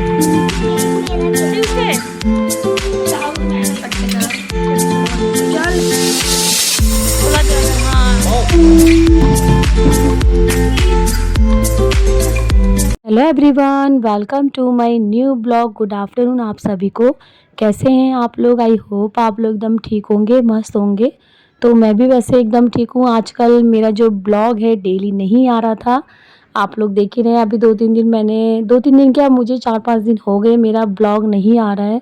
Hello everyone, welcome to my new blog. Good afternoon आप सभी को। कैसे हैं आप लोग? आई होप आप लोग एकदम ठीक होंगे, मस्त होंगे। तो मैं भी वैसे एकदम ठीक हूँ। आजकल मेरा जो ब्लॉग है डेली नहीं आ रहा था, आप लोग देख ही रहे हैं। अभी 2-3 दिन क्या, मुझे 4-5 दिन हो गए मेरा ब्लॉग नहीं आ रहा है।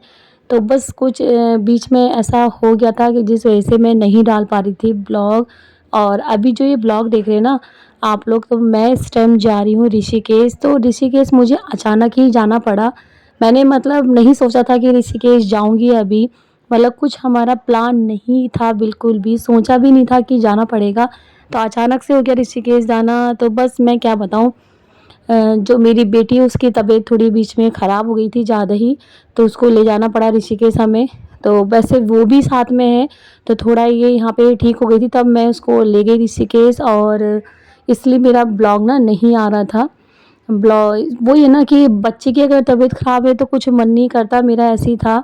तो बस कुछ बीच में ऐसा हो गया था कि जिस वजह से मैं नहीं डाल पा रही थी ब्लॉग। और अभी जो ये ब्लॉग देख रहे हैं ना आप लोग, तो मैं इस टाइम जा रही हूँ ऋषिकेश। तो ऋषिकेश मुझे अचानक ही जाना पड़ा। मैंने मतलब नहीं सोचा था कि ऋषिकेश जाऊँगी अभी। मतलब कुछ हमारा प्लान नहीं था, बिल्कुल भी सोचा भी नहीं था कि जाना पड़ेगा। तो अचानक से हो गया ऋषिकेश जाना। तो बस मैं क्या बताऊँ, जो मेरी बेटी है उसकी तबीयत थोड़ी बीच में ख़राब हो गई थी ज़्यादा ही, तो उसको ले जाना पड़ा ऋषिकेश हमें। तो वैसे वो भी साथ में है, तो थोड़ा ये यहाँ पे ठीक हो गई थी, तब मैं उसको ले गई ऋषिकेश। और इसलिए मेरा ब्लॉग ना नहीं आ रहा था। ब्लॉग वही है ना कि बच्चे की अगर तबीयत ख़राब है तो कुछ मन नहीं करता, मेरा ऐसे ही था।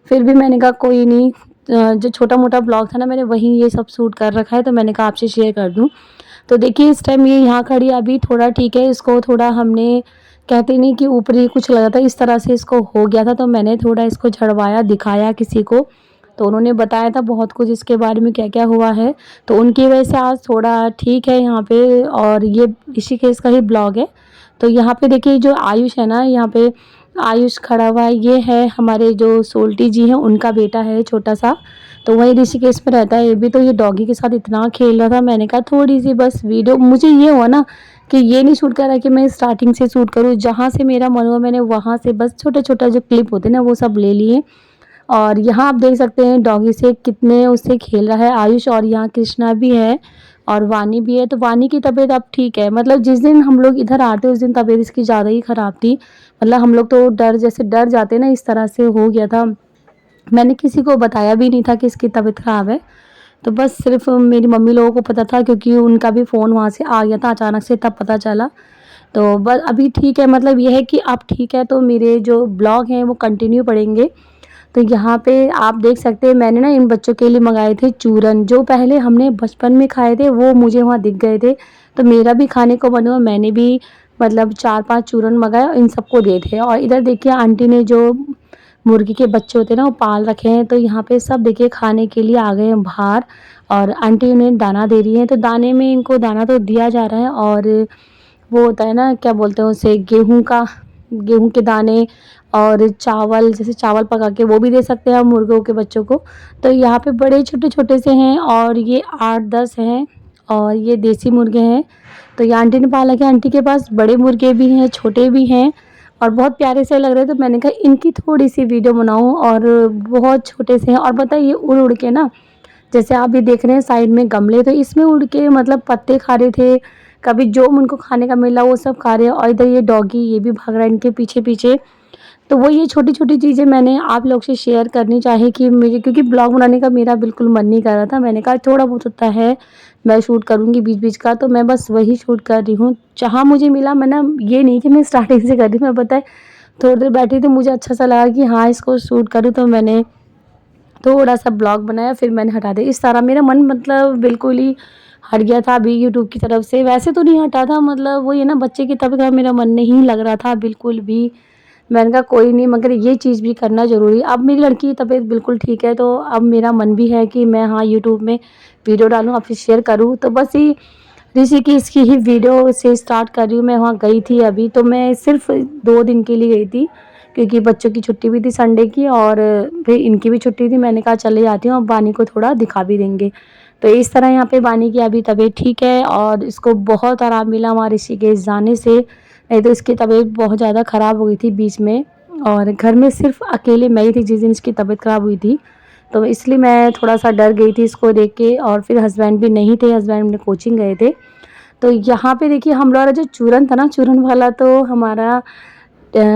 फिर भी मैंने कहा कोई नहीं, जो छोटा मोटा ब्लॉग था ना मैंने वहीं ये सब शूट कर रखा है, तो मैंने कहा आपसे शेयर कर दूँ। तो देखिए इस टाइम ये यहाँ खड़ी है, अभी थोड़ा ठीक है। इसको थोड़ा हमने, कहते नहीं कि ऊपरी कुछ लगा था, इस तरह से इसको हो गया था। तो मैंने थोड़ा इसको झड़वाया, दिखाया किसी को, तो उन्होंने बताया था बहुत कुछ इसके बारे में क्या क्या हुआ है। तो उनकी वजह से आज थोड़ा ठीक है यहाँ पे। और ये ऋषिकेश का ही ब्लॉग है। तो यहाँ पे देखिए जो आयुष है ना, यहाँ पे आयुष खड़ा हुआ है, ये है हमारे जो सोल्टी जी हैं उनका बेटा है छोटा सा। तो वही ऋषिकेश में रहता है ये भी। तो ये डॉगी के साथ इतना खेल रहा था, मैंने कहा थोड़ी सी बस वीडियो, मुझे ये हुआ ना कि ये नहीं शूट करा कि मैं स्टार्टिंग से शूट करूँ, जहाँ से मेरा मन हुआ मैंने वहाँ से बस छोटा छोटा जो क्लिप होते हैं ना वो सब ले लिए। और यहाँ आप देख सकते हैं डॉगी से कितने उससे खेल रहा है आयुष। और यहाँ कृष्णा भी है और वानी भी है। तो वानी की तबीयत अब ठीक है, मतलब जिस दिन हम लोग इधर आते उस दिन तबीयत इसकी ज़्यादा ही ख़राब थी। मतलब हम लोग तो डर जाते ना, इस तरह से हो गया था। मैंने किसी को बताया भी नहीं था कि इसकी तबीयत ख़राब है। तो बस सिर्फ मेरी मम्मी लोगों को पता था, क्योंकि उनका भी फ़ोन वहाँ से आ गया था अचानक से, तब पता चला। तो बस अभी ठीक है, मतलब ये है कि अब ठीक है। तो मेरे जो ब्लॉग हैं वो कंटिन्यू पड़ेंगे। तो यहाँ पे आप देख सकते हैं मैंने ना इन बच्चों के लिए मंगाए थे चूरन, जो पहले हमने बचपन में खाए थे वो मुझे वहाँ दिख गए थे। तो मेरा भी खाने को मन हुआ, मैंने भी मतलब 4-5 चूरन मंगाए और इन सबको दिए थे। और इधर देखिए आंटी ने जो मुर्गी के बच्चे होते हैं ना वो पाल रखे हैं। तो यहाँ पे सब देखिए खाने के लिए आ गए हैं बाहर। और आंटी उन्हें दाना दे रही है। तो दाने में इनको दाना तो दिया जा रहा है, और वो होता है ना क्या बोलते हैं उसे, गेहूं के दाने और चावल, जैसे चावल पका के वो भी दे सकते हैं हम मुर्गों के बच्चों को। तो यहाँ पे बड़े छोटे छोटे से हैं और ये 8-10 हैं। और ये देसी मुर्गे हैं। तो ये आंटी ने पाला कि आंटी के पास बड़े मुर्गे भी हैं, छोटे भी हैं, और बहुत प्यारे से लग रहे थे। तो मैंने कहा इनकी थोड़ी सी वीडियो बनाऊं। और बहुत छोटे से हैं, और पता है ये उड़ उड़ के ना, जैसे आप भी देख रहे हैं साइड में गमले, तो इसमें उड़ के मतलब पत्ते खा रहे थे। कभी जो उनको खाने का मिला वो सब खा रहे हैं। और इधर ये डॉगी ये भी भाग रहा है इनके पीछे पीछे। तो वो ये छोटी छोटी चीज़ें मैंने आप लोग से शेयर करनी चाही कि मुझे, क्योंकि ब्लॉग बनाने का मेरा बिल्कुल मन नहीं कर रहा था। मैंने कहा थोड़ा बहुत होता है मैं शूट करूँगी बीच बीच का, तो मैं बस वही शूट कर रही हूँ जहाँ मुझे मिला। मैं ना ये नहीं कि मैं स्टार्टिंग से कर रही हूँ, मैं पता है थोड़ी देर बैठी तो मुझे अच्छा सा लगा कि हाँ इसको शूट करूँ, तो मैंने थोड़ा सा ब्लॉग बनाया, फिर मैंने हटा दिया। इस तरह मेरा मन मतलब बिल्कुल ही हट गया था अभी यूट्यूब की तरफ से। वैसे तो नहीं हटा था, मतलब वो ये ना बच्चे की तबीयत का मेरा मन नहीं लग रहा था बिल्कुल भी। मैंने कहा कोई नहीं, मगर ये चीज़ भी करना ज़रूरी है। अब मेरी लड़की की तबीयत बिल्कुल ठीक है, तो अब मेरा मन भी है कि मैं हाँ यूट्यूब में वीडियो डालूँ, आपसे शेयर करूँ। तो बस ये ऋषिकेश की ही वीडियो से स्टार्ट कर रही हूँ। मैं वहाँ गई थी अभी, तो मैं सिर्फ 2 दिन के लिए गई थी, क्योंकि बच्चों की छुट्टी भी थी संडे की, और फिर इनकी भी छुट्टी थी। मैंने कहा चले जाती हूँ, अब बानी को थोड़ा दिखा भी देंगे। तो इस तरह यहाँ पे बानी की अभी तबीयत ठीक है, और इसको बहुत आराम मिला वहाँ ऋषिकेश जाने से। नहीं तो इसकी तबीयत बहुत ज़्यादा ख़राब हो गई थी बीच में। और घर में सिर्फ अकेले मैं ही थी जिस दिन इसकी तबीयत ख़राब हुई थी। तो इसलिए मैं थोड़ा सा डर गई थी इसको देख के। और फिर हस्बैंड भी नहीं थे, हस्बैंड अपने कोचिंग गए थे। तो यहाँ पे देखिए हम लोग जो चूरन था ना, चूरन वाला तो हमारा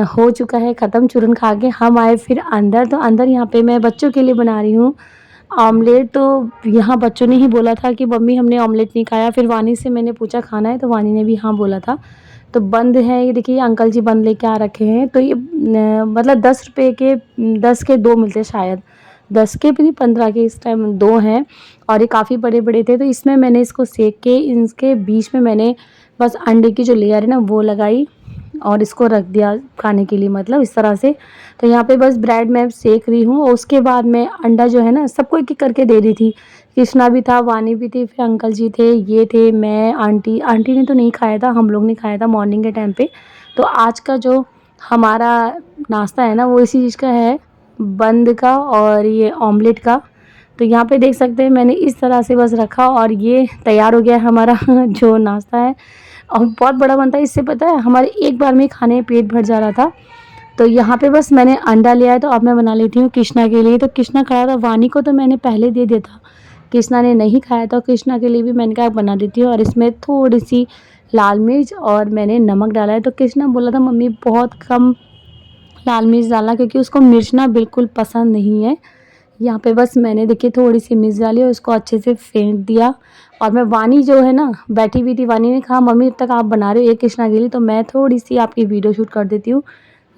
हो चुका है ख़त्म। चूरन खा के हम आए फिर अंदर। तो अंदर यहाँ पे मैं बच्चों के लिए बना रही हूँ ऑमलेट। तो यहाँ बच्चों ने ही बोला था कि मम्मी हमने ऑमलेट नहीं खाया। फिर वानी से मैंने पूछा खाना है, तो वानी ने भी हाँ बोला था। तो बंद है ये देखिए, अंकल जी बंद लेके आ रखे हैं। तो ये मतलब 10 रुपए के 10 के 2 मिलते हैं शायद, 10 के भी नहीं 15 के इस टाइम 2 हैं और ये काफ़ी बड़े-बड़े थे। तो इसमें मैंने इसको सेक के इसके बीच में मैंने बस अंडे की जो लेयर है ना वो लगाई और इसको रख दिया खाने के लिए, मतलब इस तरह से। तो यहाँ पे बस ब्रेड मैं सेक रही हूँ और उसके बाद मैं अंडा जो है ना सबको एक-एक करके दे रही थी। कृष्णा भी था, वानी भी थी, फिर अंकल जी थे, ये थे, मैं, आंटी। आंटी ने तो नहीं खाया था, हम लोग ने खाया था मॉर्निंग के टाइम पे। तो आज का जो हमारा नाश्ता है ना वो इसी चीज़ का है, बंद का और ये ऑमलेट का। तो यहाँ पे देख सकते हैं मैंने इस तरह से बस रखा और ये तैयार हो गया है हमारा जो नाश्ता है। और बहुत बड़ा बनता है, इससे पता है हमारे एक बार में खाने में पेट भर जा रहा था। तो यहाँ पे बस मैंने अंडा लिया है, तो अब मैं बना लेती हूँ कृष्णा के लिए। तो कृष्णा खाया था, वानी को तो मैंने पहले दे दिया था, कृष्णा ने नहीं खाया था। कृष्णा के लिए भी मैंने कहा बना देती हूँ और इसमें थोड़ी सी लाल मिर्च और मैंने नमक डाला है। तो कृष्णा बोला था मम्मी बहुत कम लाल मिर्च डालना, क्योंकि उसको मिर्च ना बिल्कुल पसंद नहीं है। यहाँ पे बस मैंने देखिए थोड़ी सी मिर्च डाली और उसको अच्छे से फेंट दिया। और मैं, वानी जो है ना बैठी हुई थी, वानी ने कहा मम्मी जब तक आप बना रहे हो एक कृष्णा के लिए तो मैं थोड़ी सी आपकी वीडियो शूट कर देती हूँ,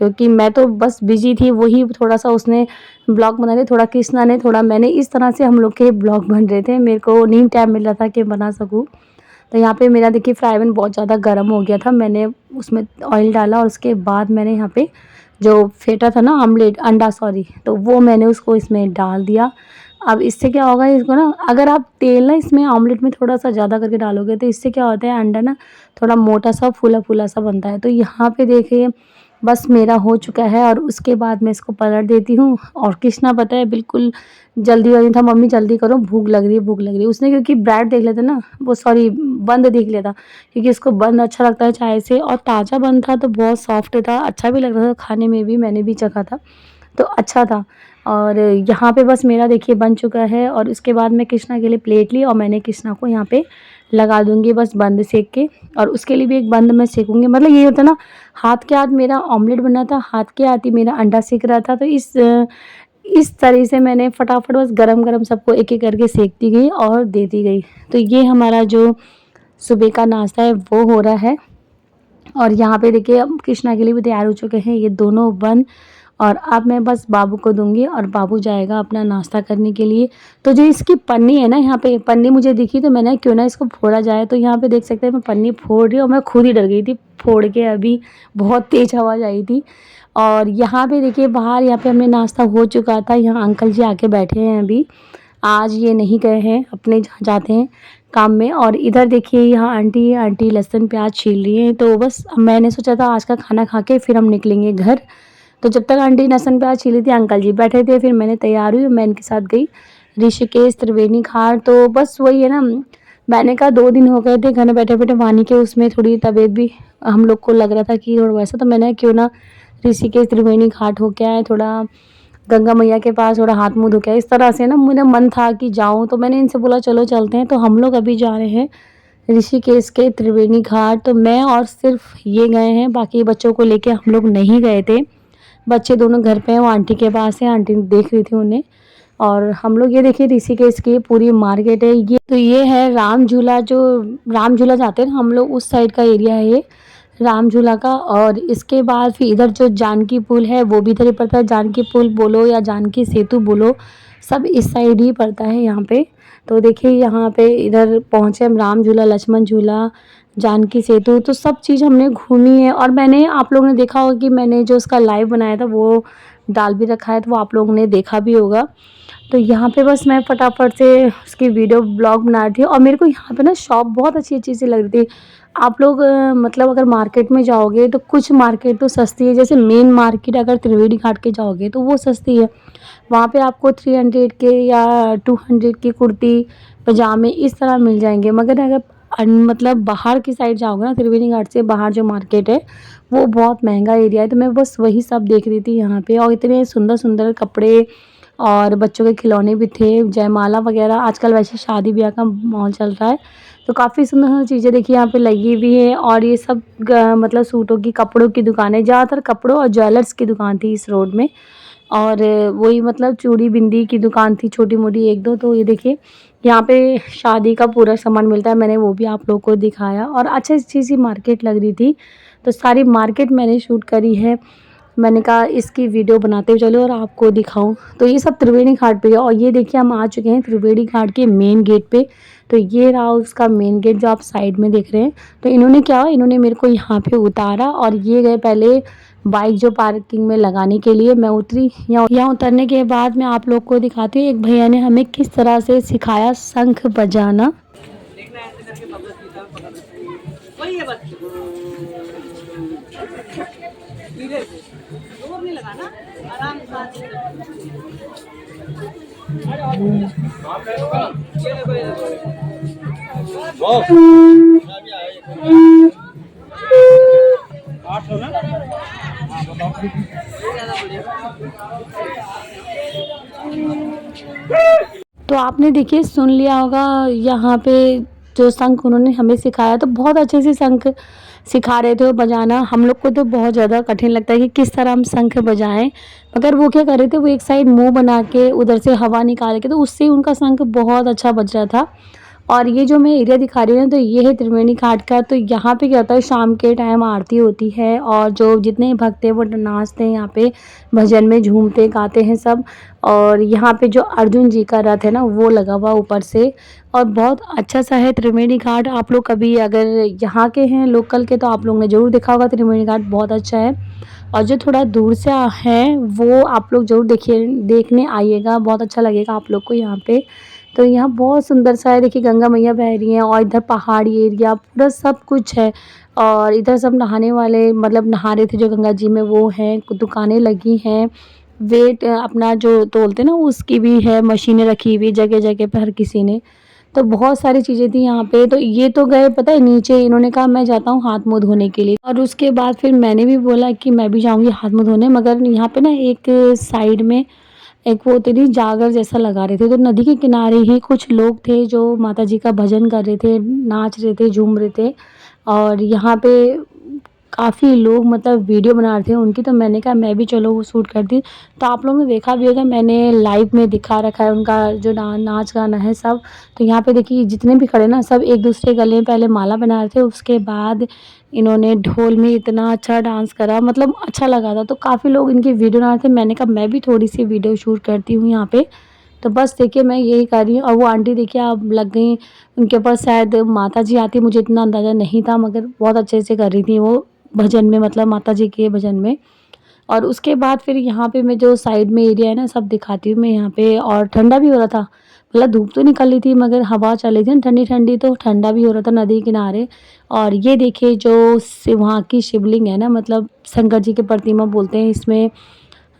क्योंकि मैं तो बस बिजी थी। वही थोड़ा सा उसने ब्लॉग बना रहे, थोड़ा कृष्णा ने, थोड़ा मैंने, इस तरह से हम लोग के ब्लॉग बन रहे थे। मेरे को नहीं टाइम मिल रहा था कि बना सकूँ। तो यहाँ पे मेरा देखिए फ्राई पैन बहुत ज़्यादा गर्म हो गया था, मैंने उसमें ऑयल डाला और उसके बाद मैंने यहाँ पे जो फेंटा था ना आमलेट, अंडा सॉरी, तो वो मैंने उसको इसमें डाल दिया। अब इससे क्या होगा, इसको ना अगर आप तेल ना इसमें ऑमलेट में थोड़ा सा ज़्यादा करके डालोगे तो इससे क्या होता है, अंडा ना थोड़ा मोटा सा फूला फूला सा बनता है। तो यहाँ पे देखिए बस मेरा हो चुका है और उसके बाद मैं इसको पलट देती हूँ। और कृष्णा पता है बिल्कुल जल्दी वाली था, मम्मी जल्दी करो भूख लग रही है, भूख लग रही है। उसने क्योंकि ब्रेड देख लेता ना, वो सॉरी बंद देख लिया था, क्योंकि इसको बंद अच्छा लगता है चाय से, और ताज़ा बंद था तो बहुत सॉफ्ट था, अच्छा भी लग रहा था खाने में भी, मैंने भी चखा था तो अच्छा था। और यहाँ पे बस मेरा देखिए बन चुका है और उसके बाद मैं कृष्णा के लिए प्लेट ली और मैंने कृष्णा को यहाँ पे लगा दूँगी बस बंद सेक के, और उसके लिए भी एक बंद मैं सेकूँगी। मतलब ये होता है ना, हाथ के हाथ मेरा ऑमलेट बना था, हाथ के हाथ ही मेरा अंडा सेक रहा था। तो इस तरह से मैंने फटाफट बस गरम-गरम सबको एक-एक करके सेकती गई और देती गई। तो ये हमारा जो सुबह का नाश्ता है वो हो रहा है। और यहाँ पे देखिए अब कृष्णा के लिए भी तैयार हो चुके हैं ये दोनों बन, और अब मैं बस बाबू को दूँगी और बाबू जाएगा अपना नाश्ता करने के लिए। तो जो इसकी पन्नी है ना, यहाँ पे पन्नी मुझे दिखी तो मैंने क्यों ना इसको फोड़ा जाए। तो यहाँ पे देख सकते हैं मैं पन्नी फोड़ रही हूँ और मैं खुद ही डर गई थी फोड़ के, अभी बहुत तेज़ आवाज़ आई थी। और यहाँ पे देखिए बाहर, यहाँ पे हमें नाश्ता हो चुका था, यहाँ अंकल जी आके बैठे हैं अभी। आज ये नहीं गए हैं अपने, जहाँ जाते हैं काम में। और इधर देखिए यहाँ आंटी लहसुन प्याज छील रही हैं। तो बस मैंने सोचा था आज का खाना खा के फिर हम निकलेंगे घर। तो जब तक आंटी लहसुन प्याज छील रही थी अंकल जी बैठे थे, फिर मैंने तैयार हुई और मैं इनके साथ गई ऋषिकेश त्रिवेणी घाट। तो बस वही है ना, मैंने कहा 2 दिन हो गए थे घर में बैठे-बैठे, वानी के उसमें थोड़ी तबीयत भी हम लोग को लग रहा था कि थोड़ा वैसा, तो मैंने क्यों ना ऋषिकेश त्रिवेणी घाट होके आए, थोड़ा गंगा मैया के पास थोड़ा हाथ मुँह धो के आए। इस तरह से ना मेरा मन था कि जाऊँ, तो मैंने इनसे बोला चलो चलते हैं। तो हम लोग अभी जा रहे हैं ऋषिकेश के त्रिवेणी घाट। तो मैं और सिर्फ ये गए हैं, बाकी बच्चों को लेके हम लोग नहीं गए थे। बच्चे दोनों घर पे हैं, वो आंटी के पास है, आंटी देख रही थी उन्हें। और हम लोग ये देखिए ऋषिकेश की पूरी मार्केट है ये। तो ये है राम झूला, जो राम झूला जाते हैं ना हम लोग, उस साइड का एरिया है ये राम झूला का। और इसके बाद फिर इधर जो जानकी पुल है वो भी इधर ही पड़ता है, जानकी पुल बोलो या जानकी सेतु बोलो, सब इस साइड ही पड़ता है यहाँ पे। तो देखिए यहाँ पे इधर पहुँचे हम, राम झूला, लक्ष्मण झूला, जानकी सेतु, तो सब चीज़ हमने घूमी है। और मैंने, आप लोगों ने देखा होगा कि मैंने जो उसका लाइव बनाया था वो डाल भी रखा है, तो वो आप लोगों ने देखा भी होगा। तो यहाँ पे बस मैं फटाफट से उसकी वीडियो ब्लॉग बना रही थी और मेरे को यहाँ पे ना शॉप बहुत अच्छी-अच्छी सी लग रही थी। आप लोग मतलब अगर मार्केट में जाओगे तो कुछ मार्केट तो सस्ती है, जैसे मेन मार्केट अगर त्रिवेणी घाट के जाओगे तो वो सस्ती है। वहाँ पे आपको 300 के या 200 की कुर्ती, पजामे इस तरह मिल जाएँगे। मगर अगर मतलब बाहर की साइड जाओगे ना, त्रिवेणी घाट से बाहर जो मार्केट है वो बहुत महँगा एरिया है। तो मैं बस वही सब देख रही थी यहाँ पे, और इतने सुंदर-सुंदर कपड़े और बच्चों के खिलौने भी थे, जयमाला वगैरह, आजकल वैसे शादी ब्याह का माहौल चल रहा है। तो काफ़ी सुंदर-सुंदर चीज़ें देखिए यहाँ पे लगी हुई है। और ये सब मतलब सूटों की, कपड़ों की दुकानें, ज़्यादातर कपड़ों और ज्वेलर्स की दुकान थी इस रोड में। और वही मतलब चूड़ी बिंदी की दुकान थी छोटी-मोटी 1-2। तो ये देखिए यहाँ पे शादी का पूरा सामान मिलता है, मैंने वो भी आप लोगों को दिखाया और अच्छी-अच्छी सी मार्केट लग रही थी। तो सारी मार्केट मैंने शूट करी है। मैंने कहा इसकी वीडियो बनाते हुए चलो और आपको दिखाऊं। तो ये सब त्रिवेणी घाट पे है और ये देखिए हम आ चुके हैं त्रिवेणी घाट के मेन गेट पे। तो ये रहा उसका मेन गेट जो आप साइड में देख रहे हैं। तो इन्होंने क्या, इन्होंने मेरे को यहाँ पे उतारा और ये गए पहले बाइक जो पार्किंग में लगाने के लिए। मैं उतरी, यहाँ उतरने के बाद मैं आप लोग को दिखाती हूँ एक भैया ने हमें किस तरह से सिखाया शंख बजाना। तो आपने देखिए सुन लिया होगा यहाँ पे जो शंख उन्होंने हमें सिखाया, तो बहुत अच्छे से शंख सिखा रहे थे वो बजाना। हम लोग को तो बहुत ज़्यादा कठिन लगता है कि किस तरह हम शंख बजाएं, मगर वो क्या कर रहे थे, वो एक साइड मुंह बना के उधर से हवा निकाल के, तो उससे उनका शंख बहुत अच्छा बज रहा था। और ये जो मैं एरिया दिखा रही हूँ ना, तो ये है त्रिवेणी घाट का। तो यहाँ पे क्या होता है, शाम के टाइम आरती होती है और जो जितने भक्त हैं वो नाचते हैं यहाँ पे, भजन में झूमते गाते हैं सब। और यहाँ पे जो अर्जुन जी का रथ है ना वो लगा हुआ ऊपर से, और बहुत अच्छा सा है त्रिवेणी घाट। आप लोग कभी अगर यहाँ के हैं लोकल के तो आप लोग ने ज़रूर देखा होगा, त्रिवेणी घाट बहुत अच्छा है। और जो थोड़ा दूर से है वो आप लोग ज़रूर देखिए, देखने आइएगा, बहुत अच्छा लगेगा आप लोग को यहाँ पे। तो यहाँ बहुत सुंदर सा है, देखिए गंगा मैया बह रही हैं और इधर पहाड़ी एरिया पूरा सब कुछ है। और इधर सब नहाने वाले, मतलब नहा रहे थे जो गंगा जी में, वो हैं, दुकानें लगी हैं। वेट अपना जो तोलते ना उसकी भी है, मशीनें रखी हुई जगह जगह पे हर किसी ने। तो बहुत सारी चीज़ें थी यहाँ पे। तो ये तो गए पता है नीचे, इन्होंने कहा मैं जाता हूँ हाथ मुँह धोने के लिए, और उसके बाद फिर मैंने भी बोला कि मैं भी जाऊँगी हाथ मुँह धोने। मगर यहाँ पे ना एक साइड में एक वो होती थी जागर जैसा लगा रहे थे, तो नदी के किनारे ही कुछ लोग थे जो माता जी का भजन कर रहे थे, नाच रहे थे, झूम रहे थे। और यहाँ पे काफ़ी लोग मतलब वीडियो बना रहे थे उनकी, तो मैंने कहा मैं भी चलो वो शूट करती। तो आप लोगों ने देखा भी होगा, मैंने लाइव में दिखा रखा है उनका जो नाच गाना है सब। तो यहाँ पे देखिए जितने भी खड़े ना, सब एक दूसरे गले में पहले माला बना रहे थे, उसके बाद इन्होंने ढोल में इतना अच्छा डांस करा, मतलब अच्छा लगा था। तो काफ़ी लोग इनकी वीडियो बना रहे थे, मैंने कहा मैं भी थोड़ी सी वीडियो शूट करती हूँ यहाँ पे। तो बस देखिए मैं यही कर रही हूँ। और वो आंटी देखिए अब लग गई, उनके पास शायद माता जी आती, मुझे इतना अंदाज़ा नहीं था, मगर बहुत अच्छे से कर रही थी वो भजन में, मतलब माता जी के भजन में। और उसके बाद फिर यहाँ पे मैं जो साइड में एरिया है ना सब दिखाती हूँ मैं यहाँ पे। और ठंडा भी हो रहा था, मतलब धूप तो निकल रही थी मगर हवा चल रही थी ना ठंडी ठंडी, तो ठंडा भी हो रहा था नदी किनारे। और ये देखिए जो वहाँ की शिवलिंग है ना, मतलब शंकर जी की प्रतिमा बोलते हैं इसमें,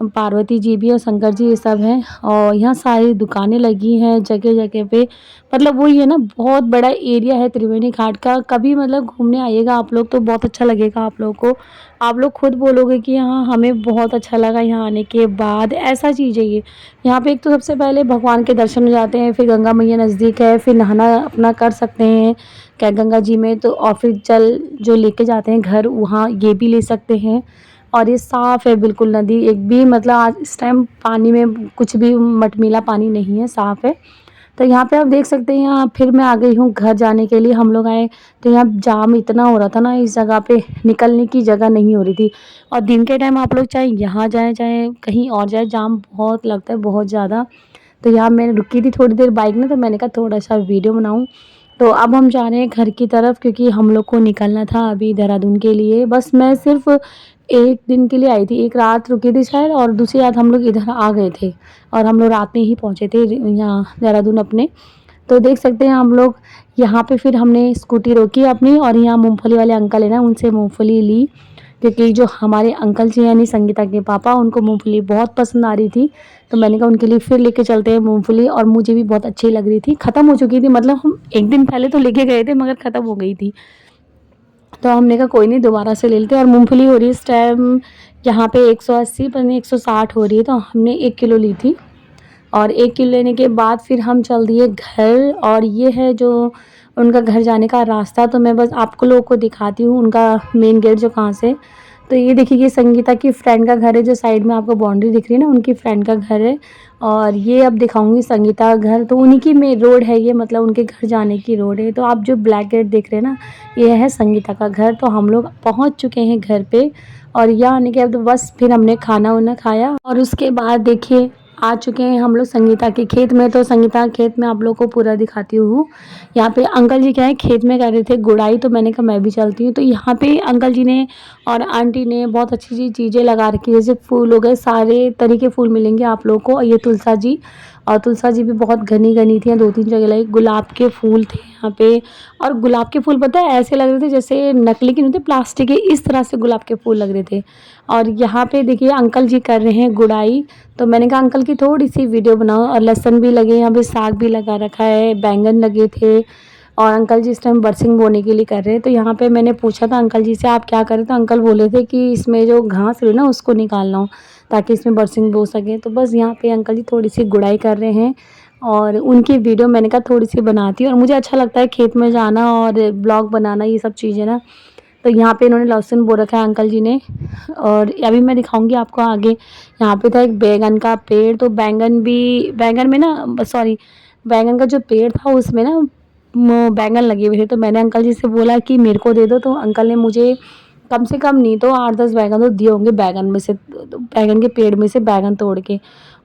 पार्वती जी भी और शंकर जी ये सब हैं। और यहाँ सारी दुकानें लगी हैं जगह जगह पे, मतलब वही है ना, बहुत बड़ा एरिया है त्रिवेणी घाट का। कभी मतलब घूमने आइएगा आप लोग तो बहुत अच्छा लगेगा आप लोग को। आप लोग खुद बोलोगे कि हाँ हमें बहुत अच्छा लगा यहाँ आने के बाद। ऐसा चीज़ है ये। यहाँ पे एक तो सबसे पहले भगवान के दर्शन हो जाते हैं, फिर गंगा मैया नज़दीक है, फिर नहाना अपना कर सकते हैं क्या गंगा जी में, तो और फिर जल जो लेके जाते हैं घर वहाँ ये भी ले सकते हैं। और ये साफ़ है बिल्कुल नदी, एक भी मतलब आज इस टाइम पानी में कुछ भी मटमिला पानी नहीं है, साफ़ है। तो यहाँ पे आप देख सकते हैं, यहाँ फिर मैं आ गई हूँ घर जाने के लिए। हम लोग आए तो यहाँ जाम इतना हो रहा था ना, इस जगह पे निकलने की जगह नहीं हो रही थी। और दिन के टाइम आप लोग चाहे यहाँ जाएँ चाहे कहीं और जाएँ, जाम बहुत लगता है, बहुत ज़्यादा। तो यहाँ मैं रुकी थी थोड़ी देर बाइक में, तो मैंने कहा थोड़ा सा वीडियो बनाऊँ। तो अब हम जा रहे हैं घर की तरफ, क्योंकि हम लोग को निकलना था अभी देहरादून के लिए। बस मैं सिर्फ एक दिन के लिए आई थी, एक रात रुकी थी शायद, और दूसरी रात हम लोग इधर आ गए थे। और हम लोग रात में ही पहुँचे थे यहाँ देहरादून अपने। तो देख सकते हैं हम लोग यहाँ पे, फिर हमने स्कूटी रोकी अपनी और यहाँ मूंगफली वाले अंकल है ना, उनसे मूंगफली ली। क्योंकि जो हमारे अंकल जी यानी संगीता के पापा, उनको मूंगफली बहुत पसंद आ रही थी। तो मैंने कहा उनके लिए फिर लेके चलते हैं मूंगफली, और मुझे भी बहुत अच्छी लग रही थी। ख़त्म हो चुकी थी, मतलब हम एक दिन पहले तो लेके गए थे मगर ख़त्म हो गई थी। तो हमने कहा कोई नहीं दोबारा से ले लेते हैं। और मूंगफली हो रही है इस टाइम यहाँ पे 180, पता नहीं 160 हो रही है, तो हमने 1 किलो ली थी। और 1 किलो लेने के बाद फिर हम चल दिए घर। और ये है जो उनका घर जाने का रास्ता। तो मैं बस आपको लोगों को दिखाती हूँ उनका मेन गेट जो कहाँ से। तो ये देखिए ये संगीता की फ्रेंड का घर है, जो साइड में आपको बाउंड्री दिख रही है ना, उनकी फ्रेंड का घर है। और ये अब दिखाऊँगी संगीता का घर, तो उन्हीं की में रोड है ये, मतलब उनके घर जाने की रोड है। तो आप जो ब्लैक गेट देख रहे हैं ना, ये है संगीता का घर। तो हम लोग पहुँच चुके हैं घर पे और यहाँ आने के बाद तो बस फिर हमने खाना-वाना खाया और उसके बाद देखिए आ चुके हैं हम लोग संगीता के खेत में। तो संगीता के खेत में आप लोग को पूरा दिखाती हूँ। यहाँ पे अंकल जी क्या है खेत में कर रहे थे गुड़ाई, तो मैंने कहा मैं भी चलती हूँ। तो यहाँ पे अंकल जी ने और आंटी ने बहुत अच्छी चीज़ें लगा रखी है, जैसे फूल हो गए, सारे तरह के फूल मिलेंगे आप लोगों को। और ये तुलसा जी, और तुलसा जी भी बहुत घनी-घनी थी, 2-3 जगह लगी। गुलाब के फूल थे यहाँ पे, और गुलाब के फूल पता है ऐसे लग रहे थे जैसे नकली के नहीं होते, प्लास्टिक के, इस तरह से गुलाब के फूल लग रहे थे। और यहाँ पे देखिए अंकल जी कर रहे हैं गुड़ाई, तो मैंने कहा अंकल की थोड़ी-सी वीडियो बनाओ। और लहसुन भी लगे, यहाँ पे साग भी लगा रखा है, बैंगन लगे थे और अंकल जी इस टाइम बरसिंग बोने के लिए कर रहे हैं। तो यहाँ पे मैंने पूछा था अंकल जी से आप क्या कर रहे हैं? तो अंकल बोले थे कि इसमें जो घास है ना उसको निकालना हो ताकि इसमें बरसिंग बो सकें। तो बस यहाँ पे अंकल जी थोड़ी-सी गुड़ाई कर रहे हैं और उनकी वीडियो मैंने कहा थोड़ी-सी बनाती हूँ। और मुझे अच्छा लगता है खेत में जाना और ब्लॉग बनाना, ये सब चीज़ें ना। तो यहाँ पे इन्होंने लहसुन बो रखा है अंकल जी ने, और अभी मैं दिखाऊँगी आपको आगे। यहाँ पे था एक बैंगन का पेड़, तो बैंगन में ना सॉरी बैंगन का जो पेड़ था उसमें ना बैंगन लगे हुए थे। तो मैंने अंकल जी से बोला कि मेरे को दे दो, तो अंकल ने मुझे कम से कम नहीं तो 8-10 बैंगन तो दिए होंगे, बैंगन में से, तो बैंगन के पेड़ में से बैंगन तोड़ के।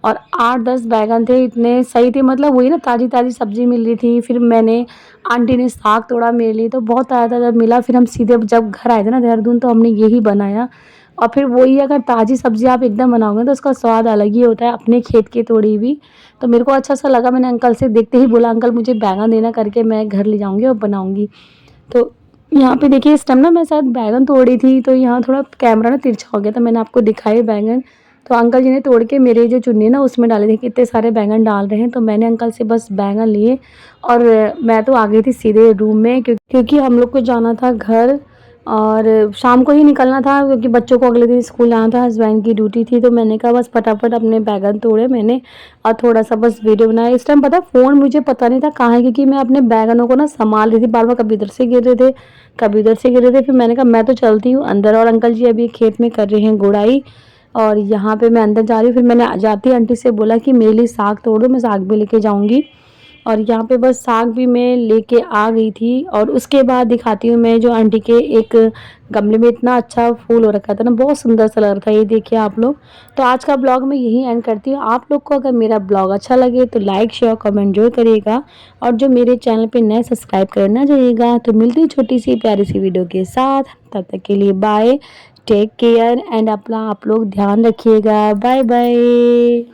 और 8-10 बैंगन थे, इतने सही थे, मतलब वही ना ताज़ी-ताज़ी सब्ज़ी मिल रही थी। फिर मैंने आंटी ने साग तोड़ा मेरे लिए, तो बहुत ताज़ा-ताज़ा मिला। फिर हम सीधे जब घर आए थे ना देहरादून, तो हमने यही बनाया। और फिर वही अगर ताज़ी सब्ज़ी आप एकदम बनाओगे तो उसका स्वाद अलग ही होता है, अपने खेत की तोड़ी हुई। तो मेरे को अच्छा सा लगा, मैंने अंकल से देखते ही बोला अंकल मुझे बैंगन देना करके, मैं घर ले जाऊँगी और बनाऊँगी। तो यहाँ पे देखिए इस टाइम ना मैं शायद बैंगन तोड़ी थी, तो यहाँ थोड़ा कैमरा ना तिरछा हो गया, तो मैंने आपको दिखाए बैंगन। तो अंकल जी ने तोड़ के मेरे जो चुन्नी ना उसमें डाले थे कि इतने सारे बैंगन डाल रहे हैं, तो मैंने अंकल से बस बैंगन लिए और मैं तो आ गई थी सीधे रूम में, क्योंकि हम लोग को जाना था घर और शाम को ही निकलना था, क्योंकि बच्चों को अगले दिन स्कूल आना था, हस्बैंड की ड्यूटी थी। तो मैंने कहा बस फटाफट अपने बैंगन तोड़े मैंने और थोड़ा सा बस वीडियो बनाया। इस टाइम पता फ़ोन मुझे पता नहीं था कहाँ है, क्योंकि मैं अपने बैंगनों को ना संभाल रही थी, बार बार कभी इधर से गिर रहे थे, कभी उधर से गिर रहे थे। फिर मैंने कहा मैं तो चलती हूँ अंदर, और अंकल जी अभी खेत में कर रहे हैं गुड़ाई और यहाँ पे मैं अंदर जा रही हूँ। फिर मैंने जाती आंटी से बोला कि मेरे लिए साग तोड़ दो, मैं साग भी लेके जाऊँगी। और यहाँ पे बस साग भी मैं लेके आ गई थी। और उसके बाद दिखाती हूँ मैं जो आंटी के एक गमले में इतना अच्छा फूल हो रखा था ना, बहुत सुंदर सा लग रहा था, ये देखिए आप लोग। तो आज का ब्लॉग मैं यहीं एंड करती हूँ। आप लोग को अगर मेरा ब्लॉग अच्छा लगे तो लाइक शेयर कमेंट जरूर करिएगा, और जो मेरे चैनल पे नए सब्सक्राइब करना जाइएगा। तो मिलती हूँ छोटी सी प्यारी सी वीडियो के साथ, तब तक के लिए बाय, टेक केयर एंड अपना आप लोग ध्यान रखिएगा, बाय बाय।